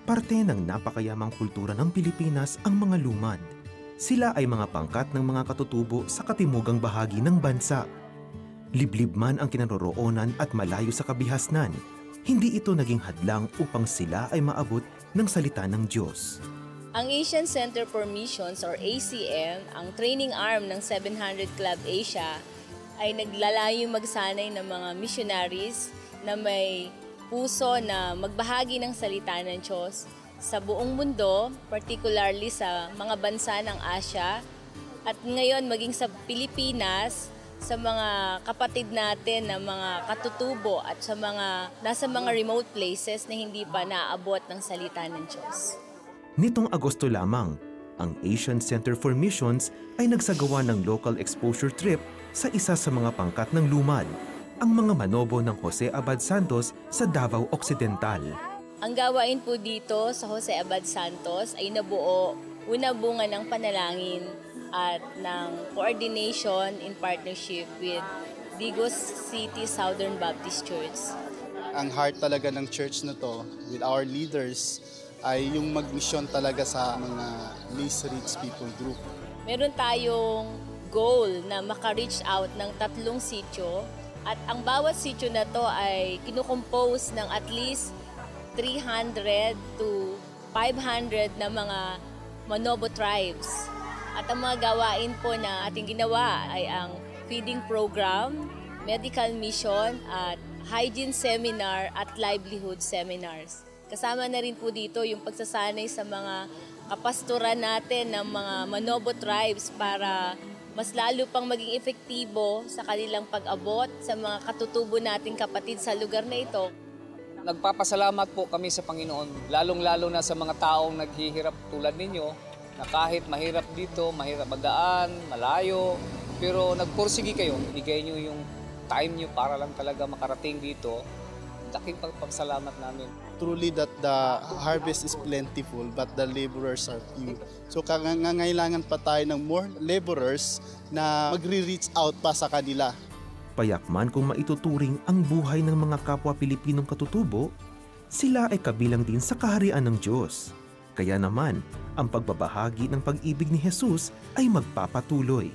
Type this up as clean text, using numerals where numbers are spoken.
Parte ng napakayamang kultura ng Pilipinas ang mga lumad. Sila ay mga pangkat ng mga katutubo sa katimugang bahagi ng bansa. Liblib man ang kinaroroonan at malayo sa kabihasnan, hindi ito naging hadlang upang sila ay maabot ng salita ng Diyos. Ang Asian Center for Missions or ACM, ang training arm ng 700 Club Asia, ay naglalayong magsanay ng mga missionaries na may puso na magbahagi ng salita ng Diyos sa buong mundo, particularly sa mga bansa ng Asia at ngayon maging sa Pilipinas, sa mga kapatid natin na mga katutubo at sa mga nasa mga remote places na hindi pa naaabot ng salita ng Diyos. Nitong Agosto lamang, ang Asian Center for Missions ay nagsagawa ng local exposure trip sa isa sa mga pangkat ng lumad, ang mga manobo ng Jose Abad Santos sa Davao Occidental. Ang gawain po dito sa Jose Abad Santos ay nabuo una bunga ng panalangin at ng coordination in partnership with Digos City Southern Baptist Church. Ang heart talaga ng church na to with our leaders ay yung magmisyon talaga sa mga least reached people group. Meron tayong goal na maka-reach out ng 3 sityo. At ang bawat sityo na to ay kinukompose ng at least 300 to 500 na mga Manobo tribes. At ang mga gawain po na ating ginawa ay ang feeding program, medical mission, at hygiene seminar at livelihood seminars. Kasama na rin po dito yung pagsasanay sa mga kapastoran natin ng mga Manobo tribes para mas lalo pang maging epektibo sa kanilang pag-abot sa mga katutubo nating kapatid sa lugar na ito. Nagpapasalamat po kami sa Panginoon, lalong-lalo na sa mga taong naghihirap tulad ninyo, na kahit mahirap dito, mahirap magdaan, malayo, pero nagpursige kayo, bigay nyo yung time nyo para lang talaga makarating dito. Daking pagpasalamat namin. Truly that the harvest is plentiful but the laborers are few. So kangangailangan pa tayo ng more laborers na magre-reach out pa sa kanila. Payakman kung maituturing ang buhay ng mga kapwa Pilipinong katutubo, sila ay kabilang din sa kaharian ng Diyos. Kaya naman, ang pagbabahagi ng pag-ibig ni Jesus ay magpapatuloy.